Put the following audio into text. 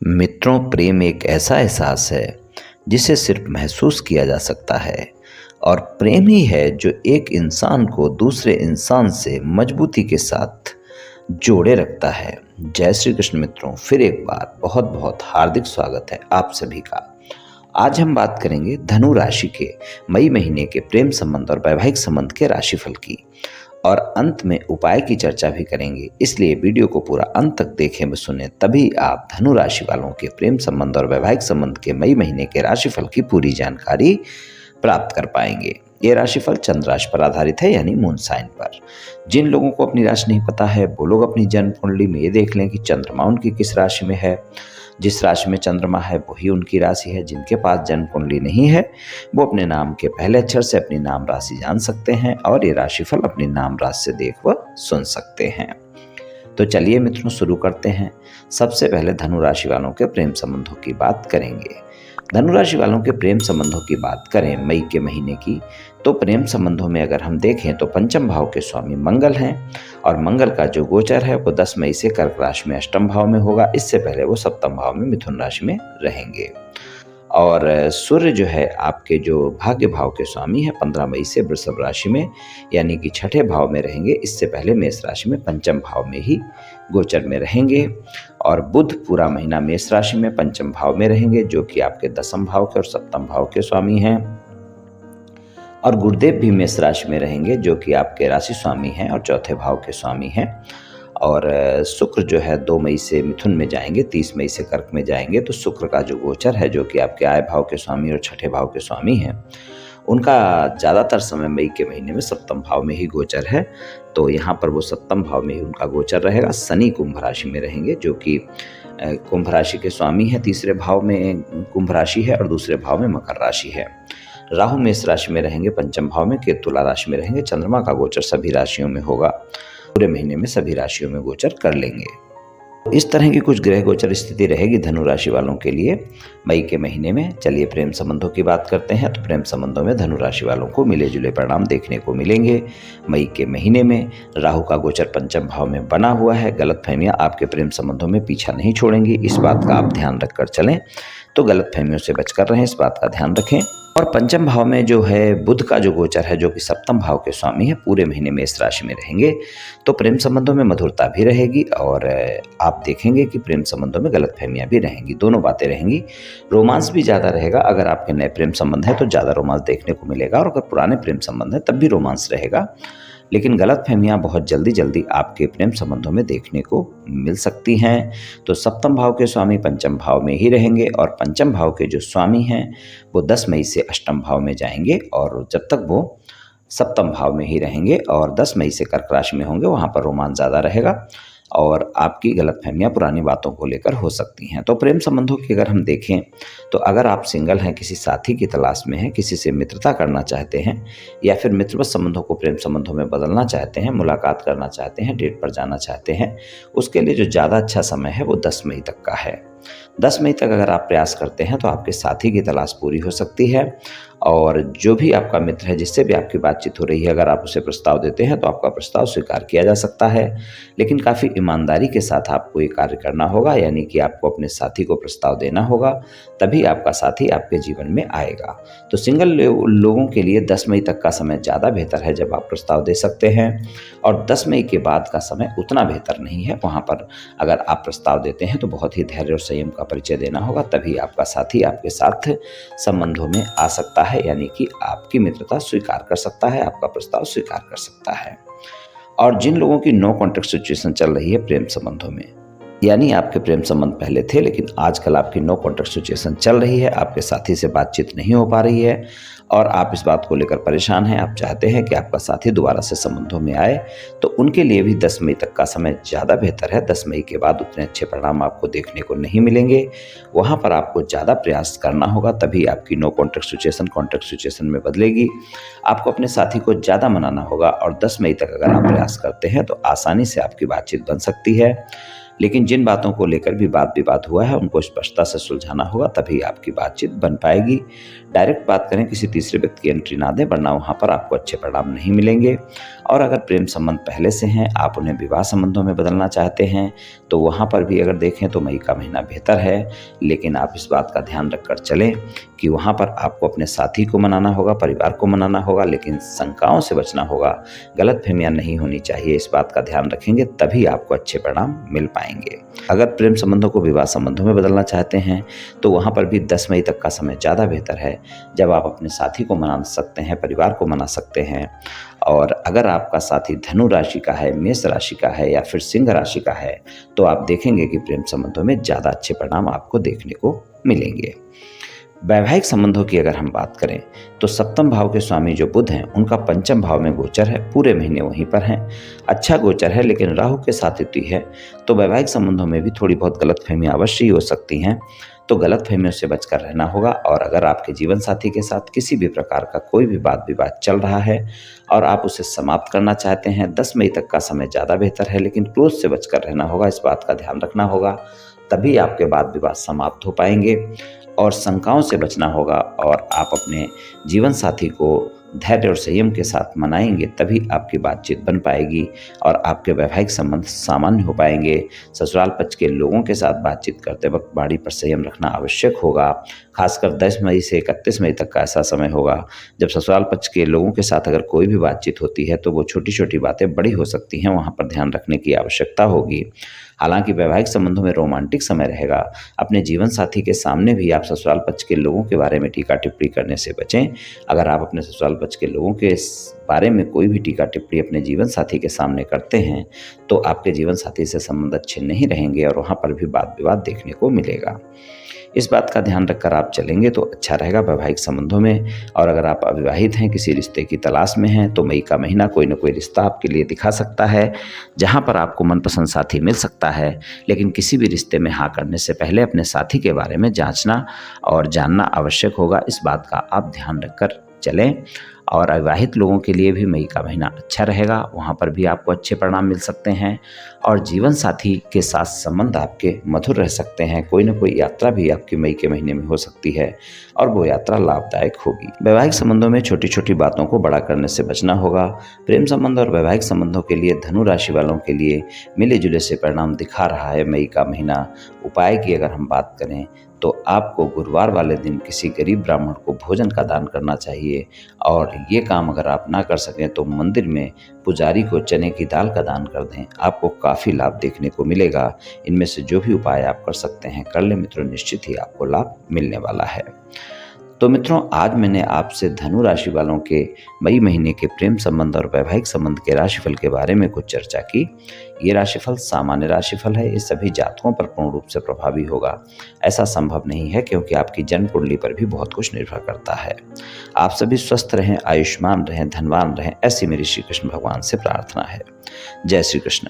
मित्रों, प्रेम एक ऐसा एहसास है जिसे सिर्फ महसूस किया जा सकता है और प्रेम ही है जो एक इंसान को दूसरे इंसान से मजबूती के साथ जोड़े रखता है। जय श्री कृष्ण मित्रों, फिर एक बार बहुत बहुत हार्दिक स्वागत है आप सभी का। आज हम बात करेंगे धनु राशि के मई महीने के प्रेम संबंध और वैवाहिक संबंध के राशिफल की और अंत में उपाय की चर्चा भी करेंगे। इसलिए वीडियो को पूरा अंत तक देखें व सुने, तभी आप धनु राशि वालों के प्रेम संबंध और वैवाहिक संबंध के मई महीने के राशिफल की पूरी जानकारी प्राप्त कर पाएंगे। ये राशिफल चंद्र राशि पर आधारित है, यानी मून साइन पर। जिन लोगों को अपनी राशि नहीं पता है वो लोग अपनी जन्म कुंडली में ये देख लें कि चंद्रमा उनकी किस राशि में है। जिस राशि में चंद्रमा है वही उनकी राशि है। जिनके पास जन्म कुंडली नहीं है वो अपने नाम के पहले अक्षर से अपनी नाम राशि जान सकते हैं और ये राशिफल अपनी नाम राशि से देख व सुन सकते हैं। तो चलिए मित्रों, शुरू करते हैं। सबसे पहले धनु राशि वालों के प्रेम संबंधों की बात करेंगे। धनु राशि वालों के प्रेम संबंधों की बात करें मई के महीने की, तो प्रेम संबंधों में अगर हम देखें तो पंचम भाव के स्वामी मंगल हैं और मंगल का जो गोचर है वो 10 मई से कर्क राशि में अष्टम भाव में होगा। इससे पहले वो सप्तम भाव में मिथुन राशि में रहेंगे। और सूर्य जो है आपके जो भाग्य भाव के स्वामी है 15 मई से वृषभ राशि में यानी कि छठे भाव में रहेंगे। इससे पहले मेष राशि में पंचम भाव में ही गोचर में रहेंगे। और बुध पूरा महीना मेष राशि में पंचम भाव में रहेंगे, जो कि आपके दसम भाव के और सप्तम भाव के स्वामी हैं। और गुरुदेव भी मेष राशि में रहेंगे, जो कि आपके राशि स्वामी हैं और चौथे भाव के स्वामी हैं। और शुक्र जो है 2 मई से मिथुन में जाएंगे, 30 मई से कर्क में जाएंगे। तो शुक्र का जो गोचर है, जो कि आपके आय भाव के स्वामी और छठे भाव के स्वामी हैं, उनका ज़्यादातर समय मई के महीने में सप्तम भाव में ही गोचर है। तो यहाँ पर वो सप्तम भाव में ही उनका गोचर रहेगा। शनि कुंभ राशि में रहेंगे, जो कि कुंभ राशि के स्वामी है। तीसरे भाव में कुंभ राशि है और दूसरे भाव में मकर राशि है। राहु मेष राशि में रहेंगे पंचम भाव में, केतु तुला राशि में रहेंगे। चंद्रमा का गोचर सभी राशियों में होगा, पूरे महीने में सभी राशियों में गोचर कर लेंगे। इस तरह की कुछ ग्रह गोचर स्थिति रहेगी धनु राशि वालों के लिए मई के महीने में। चलिए प्रेम संबंधों की बात करते हैं। तो प्रेम संबंधों में धनु राशि वालों को मिले जुले परिणाम देखने को मिलेंगे। मई के महीने में राहु का गोचर पंचम भाव में बना हुआ है। गलतफहमियां आपके प्रेम संबंधों में पीछा नहीं छोड़ेंगी, इस बात का आप ध्यान रखकर चलें। तो गलतफहमियों से बचकर रहें, इस बात का ध्यान रखें। और पंचम भाव में जो है बुध का जो गोचर है, जो कि सप्तम भाव के स्वामी है, पूरे महीने में इस राशि में रहेंगे। तो प्रेम संबंधों में मधुरता भी रहेगी और आप देखेंगे कि प्रेम संबंधों में गलतफहमियां भी रहेंगी, दोनों बातें रहेंगी। रोमांस भी ज़्यादा रहेगा। अगर आपके नए प्रेम संबंध है तो ज़्यादा रोमांस देखने को मिलेगा, और अगर पुराने प्रेम संबंध है तब भी रोमांस रहेगा। लेकिन गलतफहमियां बहुत जल्दी आपके प्रेम संबंधों में देखने को मिल सकती हैं। तो सप्तम भाव के स्वामी पंचम भाव में ही रहेंगे और पंचम भाव के जो स्वामी हैं वो 10 मई से अष्टम भाव में जाएंगे। और जब तक वो सप्तम भाव में ही रहेंगे और 10 मई से कर्क राशि में होंगे, वहाँ पर रोमांस ज़्यादा रहेगा और आपकी गलतफहमियां पुरानी बातों को लेकर हो सकती हैं। तो प्रेम संबंधों की अगर हम देखें तो अगर आप सिंगल हैं, किसी साथी की तलाश में हैं, किसी से मित्रता करना चाहते हैं या फिर मित्रवत संबंधों को प्रेम संबंधों में बदलना चाहते हैं, मुलाकात करना चाहते हैं, डेट पर जाना चाहते हैं, उसके लिए जो ज़्यादा अच्छा समय है वो 10 मई तक का है। 10 मई तक अगर आप प्रयास करते हैं तो आपके साथी की तलाश पूरी हो सकती है। और जो भी आपका मित्र है, जिससे भी आपकी बातचीत हो रही है, अगर आप उसे प्रस्ताव देते हैं तो आपका प्रस्ताव स्वीकार किया जा सकता है। लेकिन काफ़ी ईमानदारी के साथ आपको ये कार्य करना होगा, यानी कि आपको अपने साथी को प्रस्ताव देना होगा, तभी आपका साथी आपके जीवन में आएगा। तो सिंगल लोगों के लिए 10 मई तक का समय ज़्यादा बेहतर है जब आप प्रस्ताव दे सकते हैं। और 10 मई के बाद का समय उतना बेहतर नहीं है। वहाँ पर अगर आप प्रस्ताव देते हैं तो बहुत ही धैर्य और संयम का परिचय देना होगा, तभी आपका साथी आपके साथ संबंधों में आ सकता है, यानी कि आपकी मित्रता स्वीकार कर सकता है, आपका प्रस्ताव स्वीकार कर सकता है। और जिन लोगों की नो कॉन्टैक्ट सिचुएशन चल रही है प्रेम संबंधों में, यानी आपके प्रेम संबंध पहले थे लेकिन आजकल आपकी नो कॉन्टैक्ट सिचुएशन चल रही है, आपके साथी से बातचीत नहीं हो पा रही है और आप इस बात को लेकर परेशान हैं, आप चाहते हैं कि आपका साथी दोबारा से संबंधों में आए, तो उनके लिए भी 10 मई तक का समय ज़्यादा बेहतर है। 10 मई के बाद उतने अच्छे परिणाम आपको देखने को नहीं मिलेंगे। वहाँ पर आपको ज़्यादा प्रयास करना होगा, तभी आपकी no contact situation contact situation में बदलेगी। आपको अपने साथी को ज़्यादा मनाना होगा और 10 मई तक अगर आप प्रयास करते हैं तो आसानी से आपकी बातचीत बन सकती है। लेकिन जिन बातों को लेकर भी वाद विवाद हुआ है उनको स्पष्टता से सुलझाना होगा, तभी आपकी बातचीत बन पाएगी। डायरेक्ट बात करें, किसी तीसरे व्यक्ति की एंट्री ना दें, वरना वहाँ पर आपको अच्छे परिणाम नहीं मिलेंगे। और अगर प्रेम संबंध पहले से हैं, आप उन्हें विवाह संबंधों में बदलना चाहते हैं, तो वहाँ पर भी अगर देखें तो मई का महीना बेहतर है, लेकिन आप इस बात का ध्यान रखकर चलें कि वहाँ पर आपको अपने साथी को मनाना होगा, परिवार को मनाना होगा, लेकिन शंकाओं से बचना होगा, गलतफ़हमियाँ नहीं होनी चाहिए। इस बात का ध्यान रखेंगे तभी आपको अच्छे परिणाम मिल पाएंगे। अगर प्रेम संबंधों को विवाह संबंधों में बदलना चाहते हैं तो वहाँ पर भी 10 मई तक का समय ज़्यादा बेहतर है, जब आप अपने साथी को मना सकते हैं, परिवार को मना सकते हैं। और अगर आपका साथी धनु राशि का है, मेष राशि का है या फिर सिंह राशि का है तो आप देखेंगे कि प्रेम संबंधों में ज़्यादा अच्छे परिणाम आपको देखने को मिलेंगे। वैवाहिक संबंधों की अगर हम बात करें तो सप्तम भाव के स्वामी जो बुध हैं उनका पंचम भाव में गोचर है, पूरे महीने वहीं पर हैं। अच्छा गोचर है, लेकिन राहु के साथ युति है, तो वैवाहिक संबंधों में भी थोड़ी बहुत गलतफहमियां अवश्य ही हो सकती हैं, तो गलतफहमियों से बचकर रहना होगा। और अगर आपके जीवन साथी के साथ किसी भी प्रकार का कोई भी वाद विवाद चल रहा है और आप उसे समाप्त करना चाहते हैं, 10 मई तक का समय ज़्यादा बेहतर है, लेकिन क्रोध से बचकर रहना होगा, इस बात का ध्यान रखना होगा, तभी आपके वाद विवाद समाप्त हो पाएंगे। और शंकाओं से बचना होगा और आप अपने जीवन साथी को धैर्य और संयम के साथ मनाएंगे, तभी आपकी बातचीत बन पाएगी और आपके वैवाहिक संबंध सामान्य हो पाएंगे। ससुराल पक्ष के लोगों के साथ बातचीत करते वक्त वाणी पर संयम रखना आवश्यक होगा। खासकर 10 मई से 31 मई तक का ऐसा समय होगा जब ससुराल पक्ष के लोगों के साथ अगर कोई भी बातचीत होती है तो वो छोटी छोटी बातें बड़ी हो सकती हैं, वहाँ पर ध्यान रखने की आवश्यकता होगी। हालांकि वैवाहिक संबंधों में रोमांटिक समय रहेगा। अपने जीवन साथी के सामने भी आप ससुराल पक्ष के लोगों के बारे में टीका टिप्पणी करने से बचें। अगर आप अपने ससुराल पक्ष के लोगों के बारे में कोई भी टीका टिप्पणी अपने जीवन साथी के सामने करते हैं तो आपके जीवन साथी से संबंध अच्छे नहीं रहेंगे और वहाँ पर भी वाद विवाद देखने को मिलेगा। इस बात का ध्यान रखकर आप चलेंगे तो अच्छा रहेगा वैवाहिक संबंधों में। और अगर आप अविवाहित हैं, किसी रिश्ते की तलाश में हैं, तो मई का महीना कोई न कोई रिश्ता आपके लिए दिखा सकता है जहां पर आपको मनपसंद साथी मिल सकता है। लेकिन किसी भी रिश्ते में हाँ करने से पहले अपने साथी के बारे में जांचना और जानना आवश्यक होगा। इस बात का आप ध्यान रखकर चलें। और अविवाहित लोगों के लिए भी मई का महीना अच्छा रहेगा, वहाँ पर भी आपको अच्छे परिणाम मिल सकते हैं और जीवन साथी के साथ संबंध आपके मधुर रह सकते हैं। कोई ना कोई यात्रा भी आपकी मई के महीने में हो सकती है और वो यात्रा लाभदायक होगी। वैवाहिक संबंधों में छोटी छोटी बातों को बड़ा करने से बचना होगा। प्रेम संबंध और वैवाहिक संबंधों के लिए धनु राशि वालों के लिए मिले जुले से परिणाम दिखा रहा है मई का महीना। उपाय की अगर हम बात करें तो आपको गुरुवार वाले दिन किसी गरीब ब्राह्मण को भोजन का दान करना चाहिए। और ये काम अगर आप ना कर सकें तो मंदिर में पुजारी को चने की दाल का दान कर दें, आपको काफ़ी लाभ देखने को मिलेगा। इनमें से जो भी उपाय आप कर सकते हैं कर लें मित्रों, निश्चित ही आपको लाभ मिलने वाला है। तो मित्रों, आज मैंने आपसे धनु राशि वालों के मई महीने के प्रेम संबंध और वैवाहिक संबंध के राशिफल के बारे में कुछ चर्चा की। ये राशिफल सामान्य राशिफल है, ये सभी जातकों पर पूर्ण रूप से प्रभावी होगा ऐसा संभव नहीं है, क्योंकि आपकी जन्म कुंडली पर भी बहुत कुछ निर्भर करता है। आप सभी स्वस्थ रहें, आयुष्मान रहें, धनवान रहें, ऐसी मेरी श्री कृष्ण भगवान से प्रार्थना है। जय श्री कृष्ण।